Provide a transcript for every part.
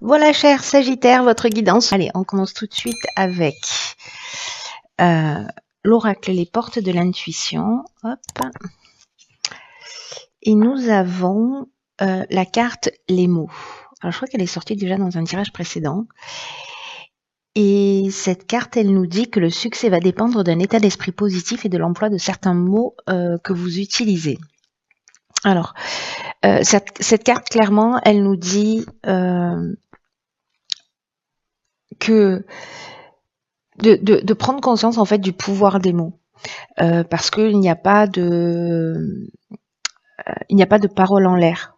Voilà, cher Sagittaire, votre guidance. Allez, on commence tout de suite avec l'oracle, les portes de l'intuition. Hop. Et nous avons la carte les mots. Alors, je crois qu'elle est sortie déjà dans un tirage précédent. Et cette carte, elle nous dit que le succès va dépendre d'un état d'esprit positif et de l'emploi de certains mots que vous utilisez. Alors, cette carte, clairement, elle nous dit que de prendre conscience en fait du pouvoir des mots, parce qu'il n'y a pas de parole en l'air,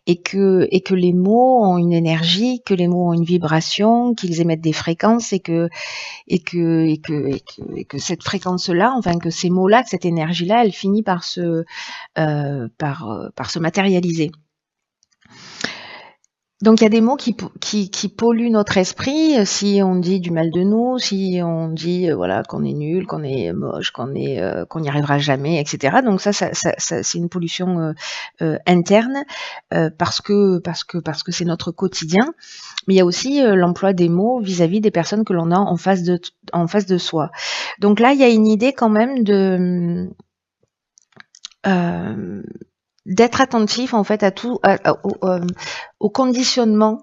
et que les mots ont une énergie, que les mots ont une vibration, qu'ils émettent des fréquences, et que cette fréquence-là, enfin que ces mots-là, que cette énergie-là, elle finit par se matérialiser. Donc il y a des mots qui polluent notre esprit, si on dit du mal de nous, si on dit voilà qu'on est nul, qu'on est moche, qu'on n'y arrivera jamais, etc. Donc ça c'est une pollution interne, parce que c'est notre quotidien. Mais il y a aussi l'emploi des mots vis-à-vis des personnes que l'on a en face de soi. Donc là il y a une idée quand même de d'être attentif en fait à tout, au conditionnement,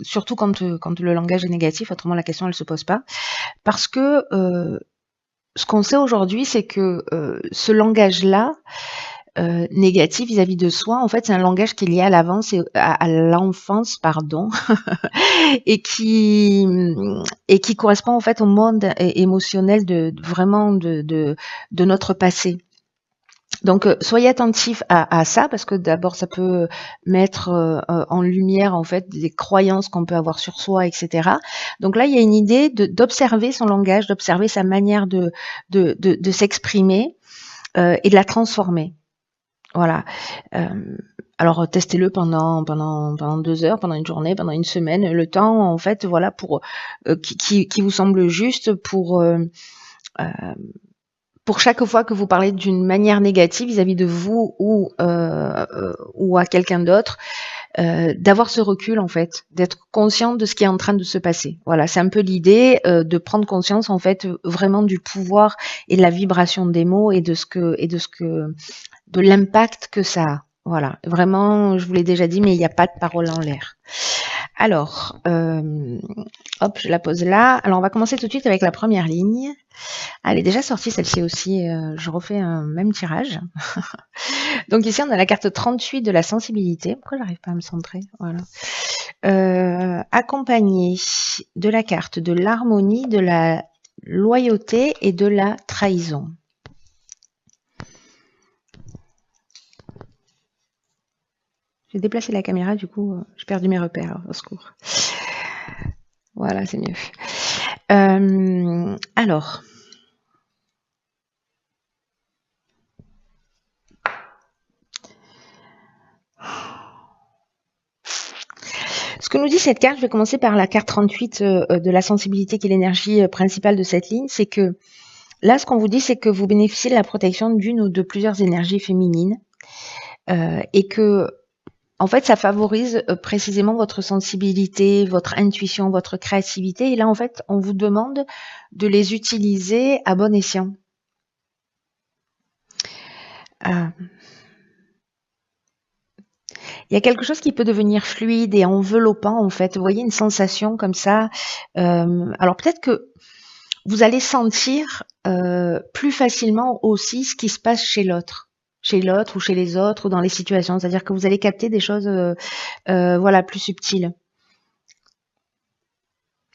surtout quand le langage est négatif, autrement la question elle se pose pas. Parce que ce qu'on sait aujourd'hui, c'est que ce langage-là, négatif vis-à-vis de soi, en fait, c'est un langage qui est lié à à l'enfance, pardon, et qui correspond en fait au monde émotionnel de notre passé. Donc, soyez attentifs à ça, parce que d'abord, ça peut mettre en lumière en fait des croyances qu'on peut avoir sur soi, etc. Donc là, il y a une idée d'observer son langage, d'observer sa manière de s'exprimer et de la transformer. Voilà. Alors testez-le pendant 2 heures, pendant une journée, pendant une semaine, le temps en fait, voilà, pour qui vous semble juste pour chaque fois que vous parlez d'une manière négative vis-à-vis de vous ou à quelqu'un d'autre, d'avoir ce recul en fait, d'être conscient de ce qui est en train de se passer. Voilà, c'est un peu l'idée de prendre conscience en fait vraiment du pouvoir et de la vibration des mots et de l'impact que ça a. Voilà, vraiment, je vous l'ai déjà dit, mais il n'y a pas de parole en l'air. Alors, hop, je la pose là. Alors, on va commencer tout de suite avec la première ligne. Elle est déjà sortie, celle-ci aussi. Je refais un même tirage. Donc ici, on a la carte 38 de la sensibilité. Pourquoi j'arrive pas à me centrer? Voilà. Accompagnée de la carte de l'harmonie, de la loyauté et de la trahison. J'ai déplacé la caméra, du coup, j'ai perdu mes repères. Au secours. Voilà, c'est mieux. Alors... Ce que nous dit cette carte, je vais commencer par la carte 38 de la sensibilité, qui est l'énergie principale de cette ligne, c'est que là, ce qu'on vous dit, c'est que vous bénéficiez de la protection d'une ou de plusieurs énergies féminines, et que, en fait, ça favorise précisément votre sensibilité, votre intuition, votre créativité. Et là, en fait, on vous demande de les utiliser à bon escient. Il y a quelque chose qui peut devenir fluide et enveloppant, en fait. Vous voyez, une sensation comme ça. Alors peut-être que vous allez sentir plus facilement aussi ce qui se passe chez l'autre ou chez les autres ou dans les situations. C'est-à-dire que vous allez capter des choses voilà, plus subtiles.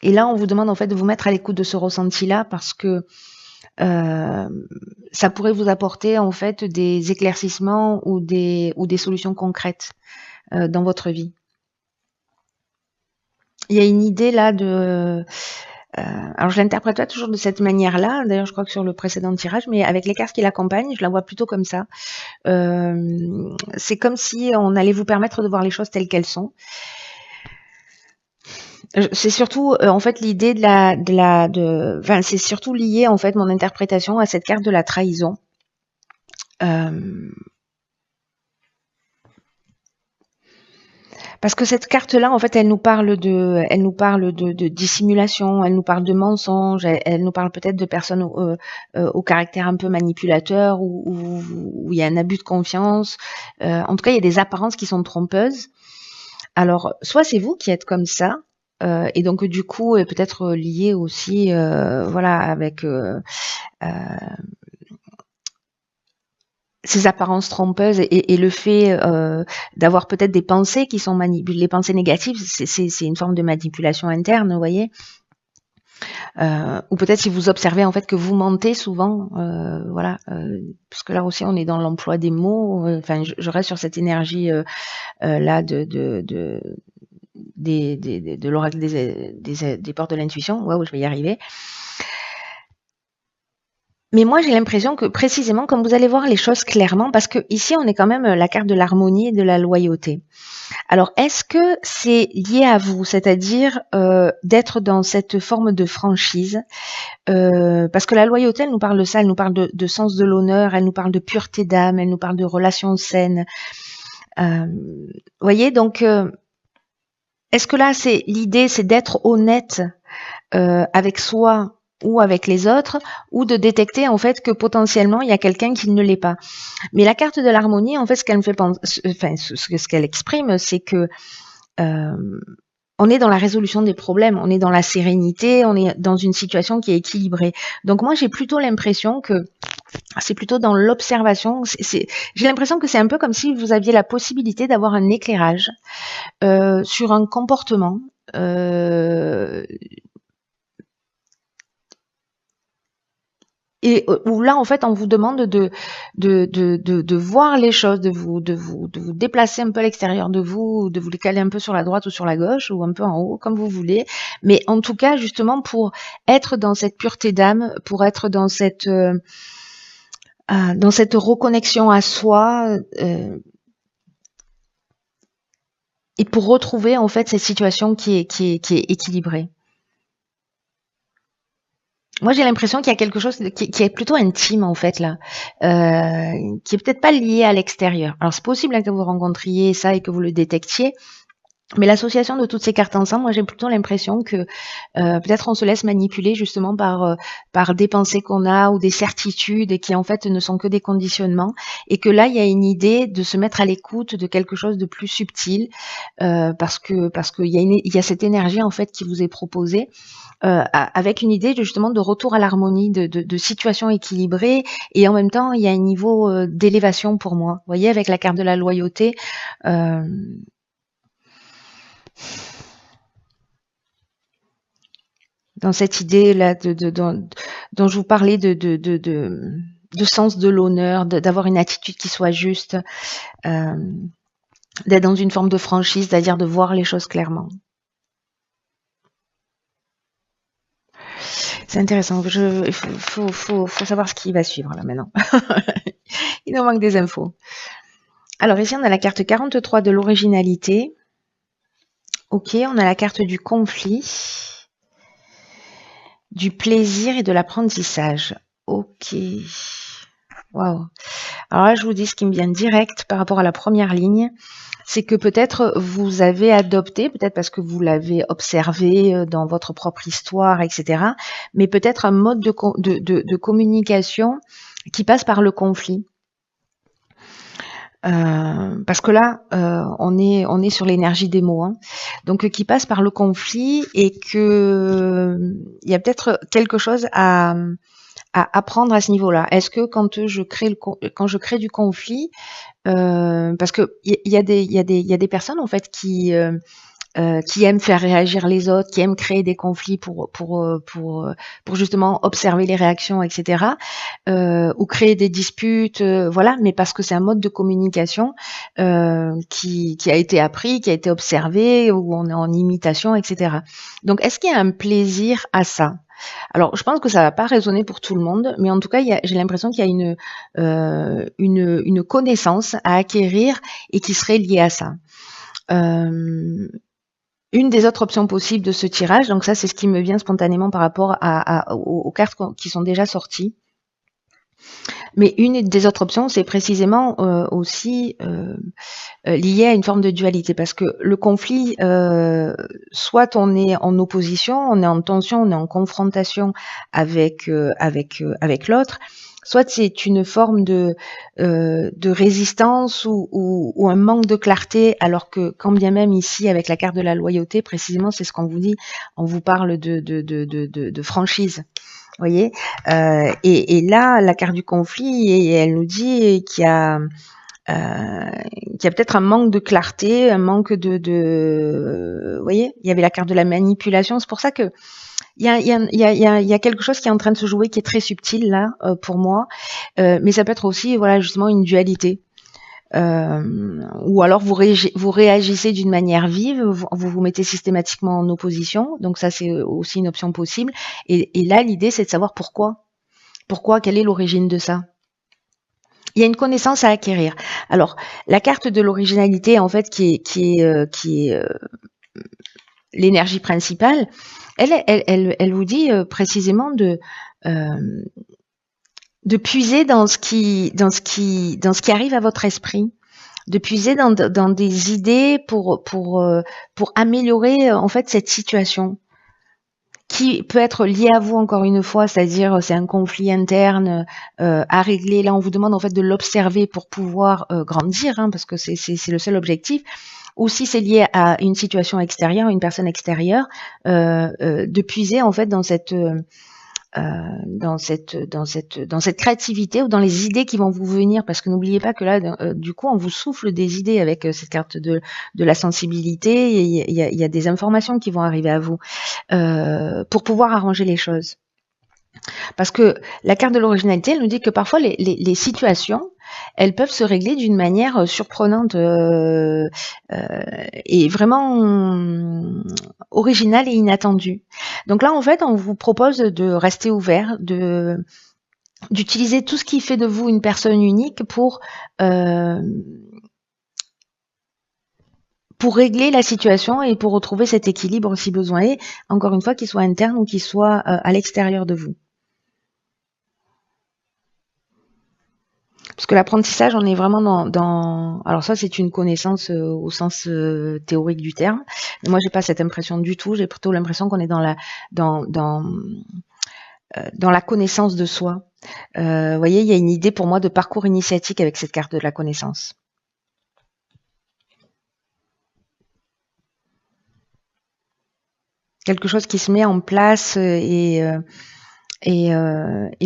Et là, on vous demande en fait de vous mettre à l'écoute de ce ressenti-là, parce que ça pourrait vous apporter en fait des éclaircissements ou des solutions concrètes dans votre vie. Il y a une idée là de... alors je l'interprète pas toujours de cette manière-là, d'ailleurs je crois que sur le précédent tirage, mais avec les cartes qui l'accompagnent, je la vois plutôt comme ça. C'est comme si on allait vous permettre de voir les choses telles qu'elles sont. C'est surtout en fait l'idée enfin, c'est surtout lié en fait mon interprétation à cette carte de la trahison. Parce que cette carte-là, en fait, elle nous parle de dissimulation, elle nous parle de mensonges, elle nous parle peut-être de personnes au caractère un peu manipulateur, où il y a un abus de confiance. En tout cas, il y a des apparences qui sont trompeuses. Alors, soit c'est vous qui êtes comme ça, et donc du coup, peut-être lié aussi, voilà, avec ces apparences trompeuses et le fait d'avoir peut-être des pensées qui sont manipulées. Les pensées négatives, c'est une forme de manipulation interne, vous voyez. Ou peut-être si vous observez en fait que vous mentez souvent, voilà, parce que là aussi on est dans l'emploi des mots. Enfin, je reste sur cette énergie là de l'oracle des portes de l'intuition. Waouh, je vais y arriver. Mais moi, j'ai l'impression que précisément, comme vous allez voir les choses clairement, parce que ici, on est quand même la carte de l'harmonie et de la loyauté. Alors, est-ce que c'est lié à vous, c'est-à-dire d'être dans cette forme de franchise, parce que la loyauté, elle nous parle de ça, elle nous parle de sens de l'honneur, elle nous parle de pureté d'âme, elle nous parle de relations saines. Voyez, donc, est-ce que là, c'est l'idée, c'est d'être honnête avec soi ou avec les autres, ou de détecter en fait que potentiellement il y a quelqu'un qui ne l'est pas. Mais la carte de l'harmonie, en fait, ce qu'elle me fait penser, enfin, ce qu'elle exprime, c'est que on est dans la résolution des problèmes, on est dans la sérénité, on est dans une situation qui est équilibrée. Donc moi, j'ai plutôt l'impression que c'est plutôt dans l'observation. J'ai l'impression que c'est un peu comme si vous aviez la possibilité d'avoir un éclairage sur un comportement. Et où là, en fait, on vous demande de voir les choses, de vous déplacer un peu à l'extérieur de vous, de vous les caler un peu sur la droite ou sur la gauche, ou un peu en haut, comme vous voulez. Mais en tout cas, justement, pour être dans cette pureté d'âme, pour être dans cette reconnexion à soi, et pour retrouver, en fait, cette situation qui est équilibrée. Moi, j'ai l'impression qu'il y a quelque chose qui est plutôt intime, en fait, là, qui est peut-être pas lié à l'extérieur. Alors, c'est possible que vous rencontriez ça et que vous le détectiez, mais l'association de toutes ces cartes ensemble, moi, j'ai plutôt l'impression que peut-être on se laisse manipuler justement par des pensées qu'on a ou des certitudes et qui, en fait, ne sont que des conditionnements, et que là, il y a une idée de se mettre à l'écoute de quelque chose de plus subtil, parce qu'il y a cette énergie, en fait, qui vous est proposée. Avec une idée justement de retour à l'harmonie, de situation équilibrée, et en même temps il y a un niveau d'élévation pour moi. Vous voyez, avec la carte de la loyauté, dans cette idée là dont je vous parlais de sens de l'honneur, d'avoir une attitude qui soit juste, d'être dans une forme de franchise, c'est-à-dire de voir les choses clairement. C'est intéressant. Il faut savoir ce qui va suivre là maintenant. Il nous manque des infos. Alors ici, on a la carte 43 de l'originalité. Ok, on a la carte du conflit, du plaisir et de l'apprentissage. Ok. Waouh. Alors là, je vous dis ce qui me vient direct par rapport à la première ligne. C'est que peut-être vous avez adopté, peut-être parce que vous l'avez observé dans votre propre histoire, etc., mais peut-être un mode de communication qui passe par le conflit. Parce que là, on est sur l'énergie des mots, hein. Donc qui passe par le conflit, et que il y a peut-être quelque chose à apprendre à ce niveau-là. Est-ce que quand je crée du conflit, parce que il y a des personnes en fait qui aiment faire réagir les autres, qui aiment créer des conflits pour justement observer les réactions, etc., ou créer des disputes, voilà, mais parce que c'est un mode de communication qui a été appris, qui a été observé, où on est en imitation, etc. Donc, est-ce qu'il y a un plaisir à ça? Alors, je pense que ça va pas résonner pour tout le monde, mais en tout cas, j'ai l'impression qu'il y a une connaissance à acquérir et qui serait liée à ça. Une des autres options possibles de ce tirage, donc ça c'est ce qui me vient spontanément par rapport aux cartes qui sont déjà sorties, Mais une des autres options, c'est précisément aussi lié à une forme de dualité, parce que le conflit, soit on est en opposition, on est en tension, on est en confrontation avec l'autre, soit c'est une forme de résistance ou un manque de clarté, alors que quand bien même ici, avec la carte de la loyauté, précisément, c'est ce qu'on vous dit, on vous parle de franchise. Vous voyez, et là, la carte du conflit, et elle nous dit qu'il y a peut-être un manque de clarté, un manque vous voyez, il y avait la carte de la manipulation. C'est pour ça que il y a quelque chose qui est en train de se jouer, qui est très subtil là pour moi, mais ça peut être aussi voilà justement une dualité. Ou alors vous réagissez d'une manière vive, vous mettez systématiquement en opposition, donc ça c'est aussi une option possible. Et là l'idée c'est de savoir pourquoi, quelle est l'origine de ça. Il y a une connaissance à acquérir. Alors la carte de l'originalité en fait qui est l'énergie principale, elle vous dit précisément de puiser dans ce qui arrive à votre esprit, de puiser dans des idées pour améliorer en fait cette situation qui peut être liée à vous encore une fois, c'est-à-dire c'est un conflit interne à régler. Là, on vous demande en fait de l'observer pour pouvoir grandir, hein, parce que c'est le seul objectif. Ou si c'est lié à une situation extérieure, une personne extérieure, de puiser en fait dans cette créativité ou dans les idées qui vont vous venir, parce que n'oubliez pas que là, du coup, on vous souffle des idées avec cette carte de la sensibilité. Il y a des informations qui vont arriver à vous pour pouvoir arranger les choses. Parce que la carte de l'originalité, elle nous dit que parfois les situations, elles peuvent se régler d'une manière surprenante et vraiment originale et inattendue. Donc là, en fait, on vous propose de rester ouvert, d'utiliser tout ce qui fait de vous une personne unique pour régler la situation et pour retrouver cet équilibre si besoin est, encore une fois, qu'il soit interne ou qu'il soit à l'extérieur de vous. Parce que l'apprentissage, on est vraiment dans... Alors ça, c'est une connaissance au sens théorique du terme. Mais moi, j'ai pas cette impression du tout. J'ai plutôt l'impression qu'on est dans la connaissance de soi. Vous voyez, il y a une idée pour moi de parcours initiatique avec cette carte de la connaissance. Quelque chose qui se met en place et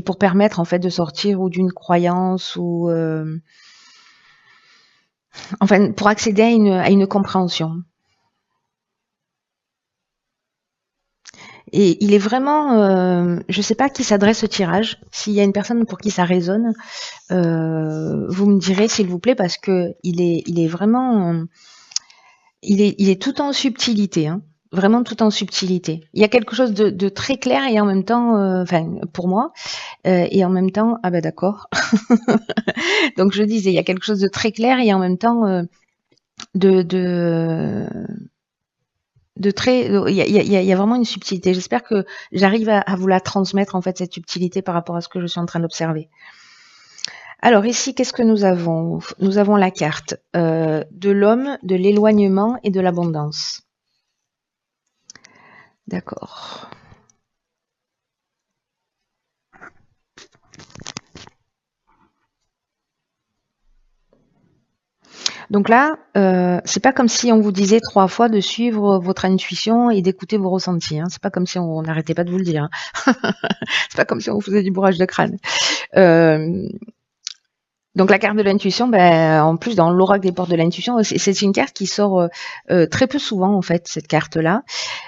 pour permettre en fait de sortir ou d'une croyance ou enfin pour accéder à une compréhension. Et il est vraiment, je sais pas à qui s'adresse ce tirage. S'il y a une personne pour qui ça résonne, vous me direz s'il vous plaît, parce que il est vraiment, il est tout en subtilité, hein. Vraiment tout en subtilité. Il y a quelque chose de très clair et en même temps, enfin pour moi, et en même temps, ah ben d'accord. Donc je disais, il y a quelque chose de très clair et en même temps de très, il y a vraiment une subtilité. J'espère que j'arrive à vous la transmettre en fait, cette subtilité par rapport à ce que je suis en train d'observer. Alors ici, qu'est-ce que nous avons? Nous avons la carte de l'homme, de l'éloignement et de l'abondance. D'accord. Donc là, c'est pas comme si on vous disait 3 fois de suivre votre intuition et d'écouter vos ressentis, hein. C'est pas comme si on n'arrêtait pas de vous le dire, hein. C'est pas comme si on vous faisait du bourrage de crâne. Donc la carte de l'intuition, en plus dans l'oracle des portes de l'intuition, c'est une carte qui sort très peu souvent en fait, cette carte-là.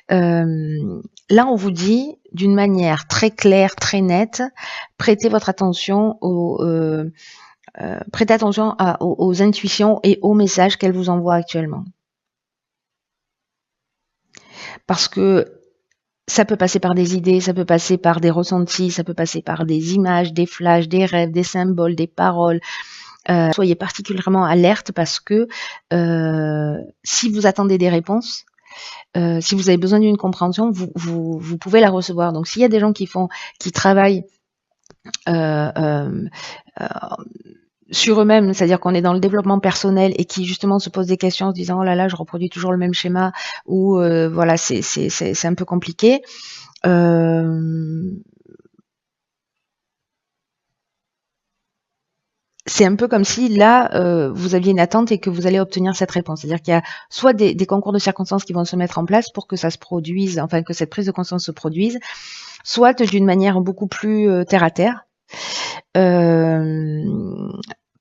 Là, on vous dit d'une manière très claire, très nette, prêtez votre attention prêtez attention aux intuitions et aux messages qu'elle vous envoie actuellement. Parce que ça peut passer par des idées, ça peut passer par des ressentis, ça peut passer par des images, des flashs, des rêves, des symboles, des paroles. Soyez particulièrement alerte parce que si vous attendez des réponses, si vous avez besoin d'une compréhension, vous pouvez la recevoir. Donc s'il y a des gens qui travaillent sur eux-mêmes, c'est-à-dire qu'on est dans le développement personnel et qui justement se posent des questions en se disant oh là là, je reproduis toujours le même schéma ou voilà, c'est un peu compliqué. C'est un peu comme si là, vous aviez une attente et que vous allez obtenir cette réponse. C'est-à-dire qu'il y a soit des concours de circonstances qui vont se mettre en place pour que ça se produise, enfin que cette prise de conscience se produise, soit d'une manière beaucoup plus terre à terre.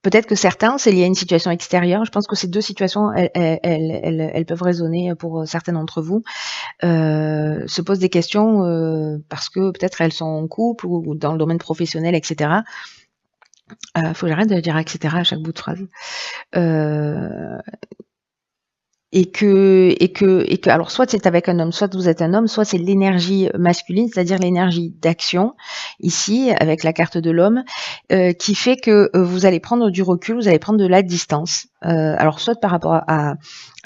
Peut-être que certains, c'est lié à une situation extérieure. Je pense que ces deux situations, elles peuvent résonner pour certains d'entre vous. Se posent des questions parce que peut-être elles sont en couple ou dans le domaine professionnel, etc. Faut que j'arrête de dire etc. à chaque bout de phrase. Et que alors soit c'est avec un homme, soit vous êtes un homme, soit c'est l'énergie masculine, c'est-à-dire l'énergie d'action ici avec la carte de l'homme qui fait que vous allez prendre du recul, vous allez prendre de la distance. Alors soit par rapport à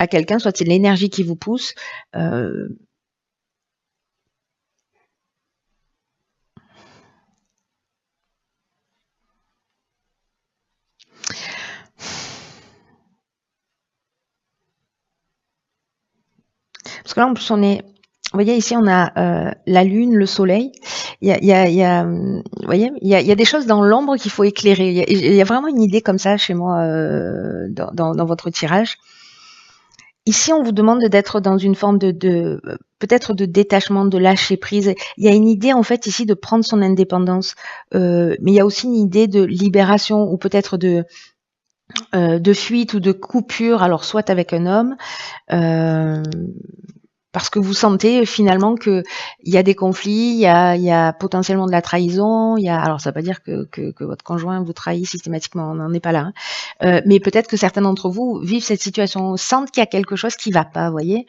quelqu'un, soit c'est l'énergie qui vous pousse. Parce que là, en plus, on est... Vous voyez, ici, on a la lune, le soleil. Vous voyez, il y a des choses dans l'ombre qu'il faut éclairer. Il y a vraiment une idée comme ça chez moi dans votre tirage. Ici, on vous demande d'être dans une forme de peut-être de détachement, de lâcher prise. Il y a une idée, en fait, ici, de prendre son indépendance. Mais il y a aussi une idée de libération ou peut-être de fuite ou de coupure, alors soit avec un homme, parce que vous sentez finalement que il y a des conflits, il y a potentiellement de la trahison, alors ça veut pas dire que votre conjoint vous trahit systématiquement, on n'en est pas là, mais peut-être que certains d'entre vous vivent cette situation, sentent qu'il y a quelque chose qui va pas, vous voyez,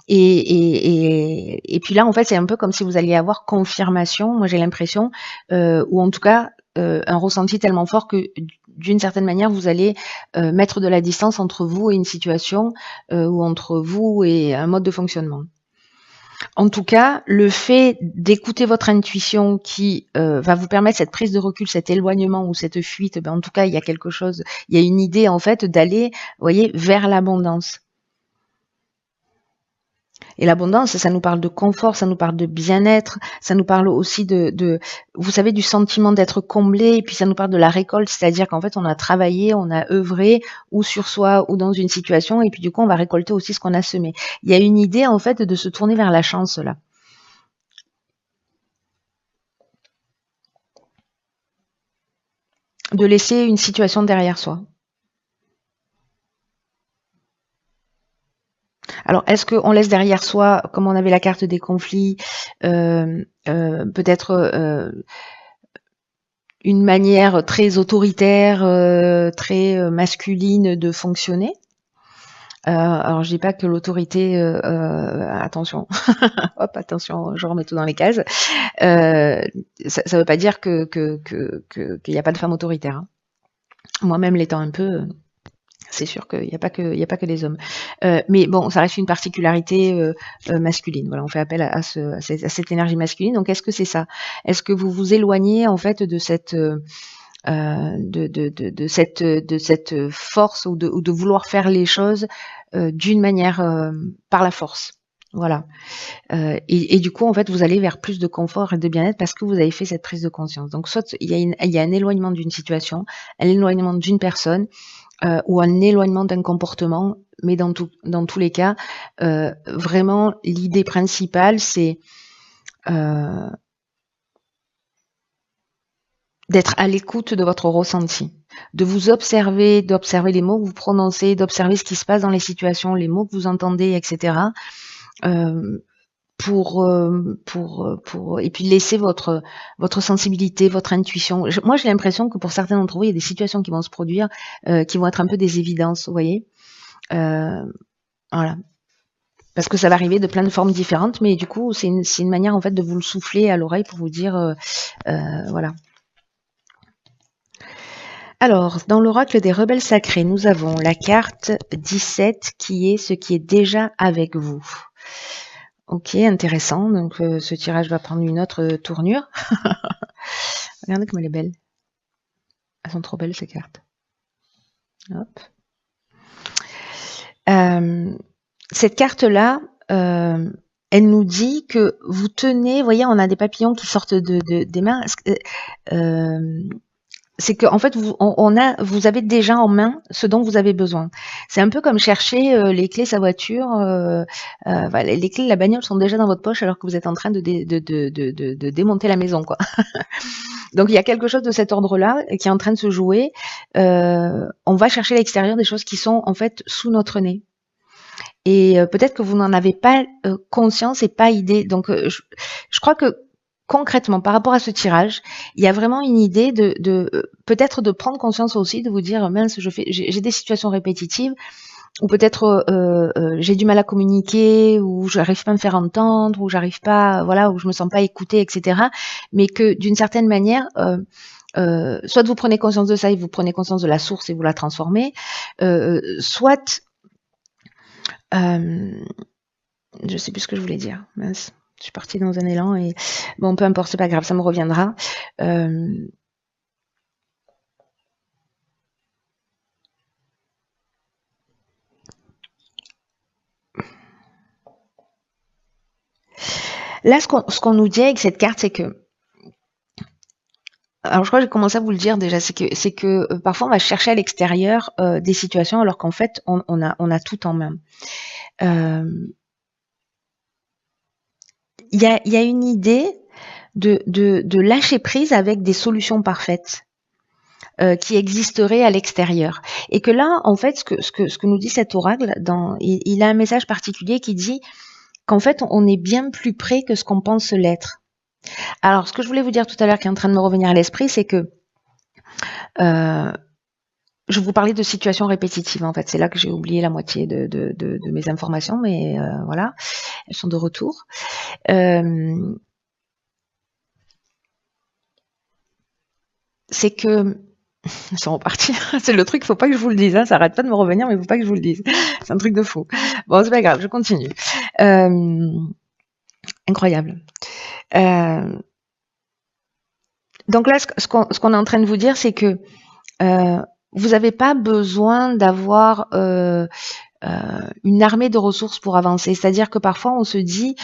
et puis là en fait c'est un peu comme si vous alliez avoir confirmation, moi j'ai l'impression, ou en tout cas un ressenti tellement fort que d'une certaine manière, vous allez mettre de la distance entre vous et une situation ou entre vous et un mode de fonctionnement. En tout cas, le fait d'écouter votre intuition qui va vous permettre cette prise de recul, cet éloignement ou cette fuite, en tout cas, il y a quelque chose, il y a une idée en fait d'aller, vous voyez, vers l'abondance. Et l'abondance, ça nous parle de confort, ça nous parle de bien-être, ça nous parle aussi vous savez, du sentiment d'être comblé, et puis ça nous parle de la récolte, c'est-à-dire qu'en fait, on a travaillé, on a œuvré, ou sur soi, ou dans une situation, et puis du coup, on va récolter aussi ce qu'on a semé. Il y a une idée, en fait, de se tourner vers la chance, là. De laisser une situation derrière soi. Alors, est-ce qu'on laisse derrière soi, comme on avait la carte des conflits, peut-être une manière très autoritaire, très masculine de fonctionner. Alors je dis pas que l'autorité, attention, hop, attention, je remets tout dans les cases. Ça veut pas dire qu'il n'y a pas de femme autoritaire. Hein. Moi-même l'étant un peu, c'est sûr qu'il n'y a pas que des hommes. Mais bon, ça reste une particularité masculine. Voilà, on fait appel à cette énergie masculine. Donc, est-ce que c'est ça? Est-ce que vous vous éloignez en fait de cette de cette force ou de vouloir faire les choses d'une manière par la force? Voilà. Et du coup, en fait, vous allez vers plus de confort et de bien-être parce que vous avez fait cette prise de conscience. Donc, soit il y a un éloignement d'une situation, un éloignement d'une personne, ou un éloignement d'un comportement, mais dans tous les cas, vraiment l'idée principale, c'est d'être à l'écoute de votre ressenti, de vous observer, d'observer les mots que vous prononcez, d'observer ce qui se passe dans les situations, les mots que vous entendez, etc. Pour et puis laisser votre sensibilité, votre intuition. Moi, j'ai l'impression que pour certains d'entre vous, il y a des situations qui vont se produire, qui vont être un peu des évidences, vous voyez. Voilà. Parce que ça va arriver de plein de formes différentes, mais du coup, c'est une manière en fait de vous le souffler à l'oreille pour vous dire, voilà. Alors, dans l'oracle des rebelles sacrés, nous avons la carte 17 qui est ce qui est déjà avec vous. Ok, intéressant. Donc, ce tirage va prendre une autre tournure. Regardez comme elle est belle. Elles sont trop belles ces cartes. Hop. Cette carte-là, elle nous dit que vous tenez, vous voyez, on a des papillons qui sortent des mains. C'est que en fait, vous avez déjà en main ce dont vous avez besoin. C'est un peu comme chercher les clés de sa voiture. Voilà, les clés de la bagnole sont déjà dans votre poche alors que vous êtes en train de démonter la maison, quoi. Donc il y a quelque chose de cet ordre-là qui est en train de se jouer. On va chercher à l'extérieur des choses qui sont en fait sous notre nez. Et peut-être que vous n'en avez pas conscience et pas idée. Donc je crois que concrètement, par rapport à ce tirage, il y a vraiment une idée de peut-être de prendre conscience aussi, de vous dire mince, j'ai des situations répétitives, ou peut-être j'ai du mal à communiquer, ou j'arrive pas à me faire entendre, ou j'arrive pas, voilà, ou je me sens pas écoutée, etc. Mais que d'une certaine manière, soit vous prenez conscience de ça et vous prenez conscience de la source et vous la transformez, soit je sais plus ce que je voulais dire, mince. Je suis partie dans un élan et bon, peu importe, c'est pas grave, ça me reviendra. Là, ce qu'on nous dit avec cette carte, c'est que, alors je crois que j'ai commencé à vous le dire déjà, c'est que parfois on va chercher à l'extérieur des situations alors qu'en fait on a tout en main. Il y a une idée de lâcher prise avec des solutions parfaites qui existeraient à l'extérieur. Et que là, en fait, ce que nous dit cet oracle, il a un message particulier qui dit qu'en fait, on est bien plus près que ce qu'on pense l'être. Alors, ce que je voulais vous dire tout à l'heure, qui est en train de me revenir à l'esprit, c'est que je vous parlais de situations répétitives, en fait. C'est là que j'ai oublié la moitié de mes informations, mais voilà, elles sont de retour. C'est que ils sont repartis. C'est le truc, faut pas que je vous le dise. Hein. Ça arrête pas de me revenir, mais faut pas que je vous le dise. C'est un truc de fou. Bon, c'est pas grave, je continue. Incroyable. Donc là, ce qu'on est en train de vous dire, c'est que vous n'avez pas besoin d'avoir une armée de ressources pour avancer. C'est-à-dire que parfois, on se dit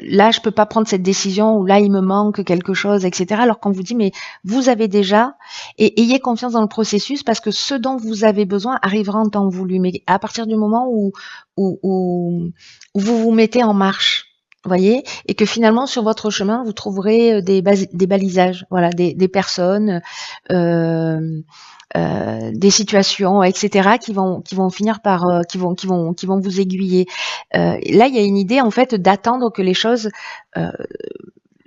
là, je peux pas prendre cette décision, ou là, il me manque quelque chose, etc. Alors qu'on vous dit, mais vous avez déjà, et ayez confiance dans le processus, parce que ce dont vous avez besoin arrivera en temps voulu. Mais à partir du moment où vous vous mettez en marche, voyez, et que finalement, sur votre chemin, vous trouverez des balisages, voilà, des personnes, des situations, etc., qui vont finir par, qui vont vous aiguiller. Là, il y a une idée en fait d'attendre que les choses,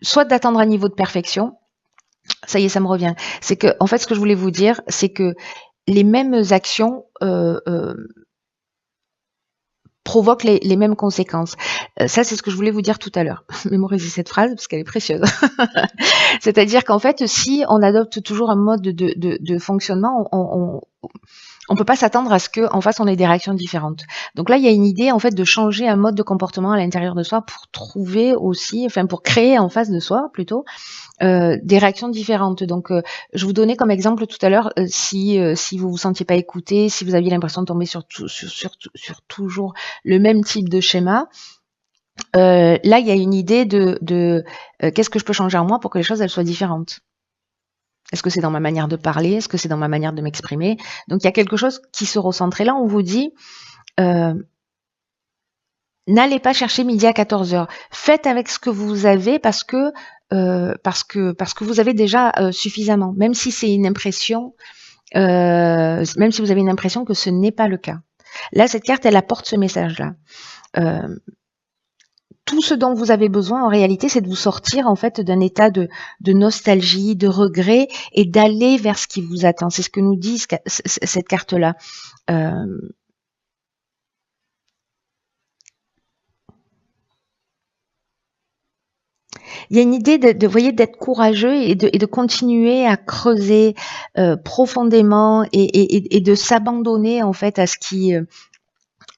soit d'attendre un niveau de perfection. Ça y est, ça me revient. C'est que, en fait, ce que je voulais vous dire, c'est que les mêmes actions provoquent les mêmes conséquences. Ça, c'est ce que je voulais vous dire tout à l'heure. Mémorisez cette phrase parce qu'elle est précieuse. C'est-à-dire qu'en fait, si on adopte toujours un mode de fonctionnement, on peut pas s'attendre à ce qu'en face on ait des réactions différentes. Donc là, il y a une idée en fait de changer un mode de comportement à l'intérieur de soi pour trouver aussi, enfin pour créer en face de soi plutôt des réactions différentes. Donc je vous donnais comme exemple tout à l'heure si vous vous sentiez pas écouté, si vous aviez l'impression de tomber sur toujours le même type de schéma. Là, il y a une idée de qu'est-ce que je peux changer en moi pour que les choses elles soient différentes. Est-ce que c'est dans ma manière de parler? Est-ce que c'est dans ma manière de m'exprimer? Donc, il y a quelque chose qui se recentre. Et là, on vous dit, n'allez pas chercher midi à 14h. Faites avec ce que vous avez parce que vous avez déjà suffisamment. Même si c'est une impression, même si vous avez une impression que ce n'est pas le cas. Là, cette carte, elle apporte ce message-là. Tout ce dont vous avez besoin, en réalité, c'est de vous sortir en fait d'un état de nostalgie, de regret, et d'aller vers ce qui vous attend. C'est ce que nous dit cette carte-là. Il y a une idée voyez, d'être courageux et de continuer à creuser profondément et de s'abandonner en fait à ce qui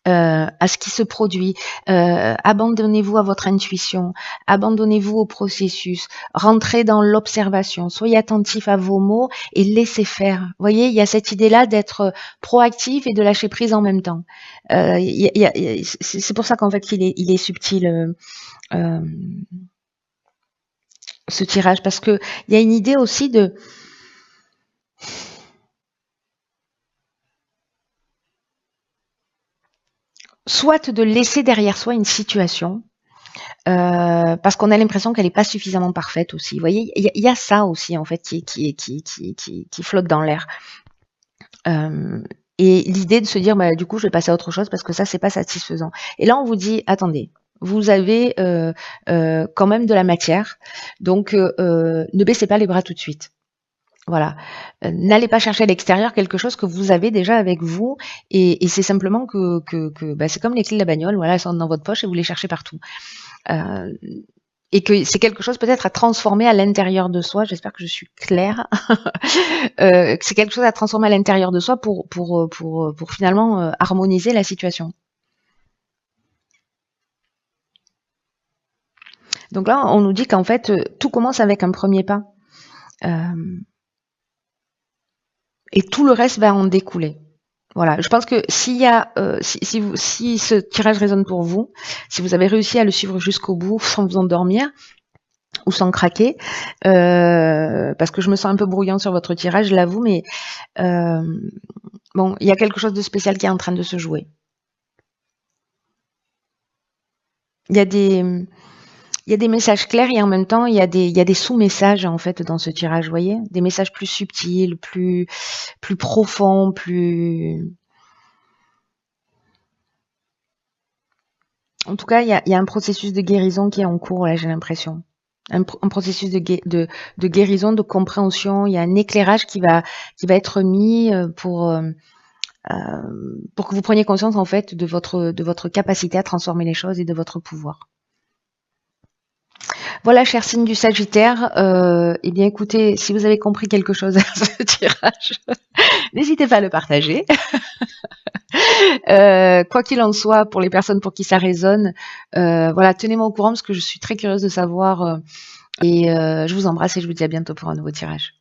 à ce qui se produit. Abandonnez-vous à votre intuition, abandonnez-vous au processus, rentrez dans l'observation, soyez attentif à vos mots et laissez faire. Vous voyez, il y a cette idée-là d'être proactif et de lâcher prise en même temps. C'est pour ça qu'en fait il est subtil ce tirage, parce que il y a une idée aussi de soit de laisser derrière soi une situation, parce qu'on a l'impression qu'elle n'est pas suffisamment parfaite aussi. Vous voyez, il y a ça aussi en fait qui flotte dans l'air. Et l'idée de se dire, bah, du coup, je vais passer à autre chose parce que ça, c'est pas satisfaisant. Et là, on vous dit, attendez, vous avez quand même de la matière, donc ne baissez pas les bras tout de suite. Voilà. N'allez pas chercher à l'extérieur quelque chose que vous avez déjà avec vous, et c'est simplement que bah, c'est comme les clés de la bagnole, voilà, elles sont dans votre poche et vous les cherchez partout. Et que c'est quelque chose peut-être à transformer à l'intérieur de soi. J'espère que je suis claire. C'est quelque chose à transformer à l'intérieur de soi pour finalement harmoniser la situation. Donc là, on nous dit qu'en fait, tout commence avec un premier pas. Et tout le reste va en découler. Voilà, je pense que s'il y a, si ce tirage résonne pour vous, si vous avez réussi à le suivre jusqu'au bout sans vous endormir ou sans craquer, parce que je me sens un peu brouillante sur votre tirage, je l'avoue, mais bon, il y a quelque chose de spécial qui est en train de se jouer. Il y a des messages clairs et en même temps il y a des sous-messages en fait dans ce tirage, vous voyez, des messages plus subtils, plus profonds, plus. En tout cas, il y a un processus de guérison qui est en cours là, j'ai l'impression. Un processus de guérison, de compréhension. Il y a un éclairage qui va être mis pour que vous preniez conscience en fait de votre capacité à transformer les choses et de votre pouvoir. Voilà, cher signe du Sagittaire, eh bien écoutez, si vous avez compris quelque chose à ce tirage, n'hésitez pas à le partager. Quoi qu'il en soit, pour les personnes pour qui ça résonne, voilà, tenez-moi au courant parce que je suis très curieuse de savoir. Et je vous embrasse et je vous dis à bientôt pour un nouveau tirage.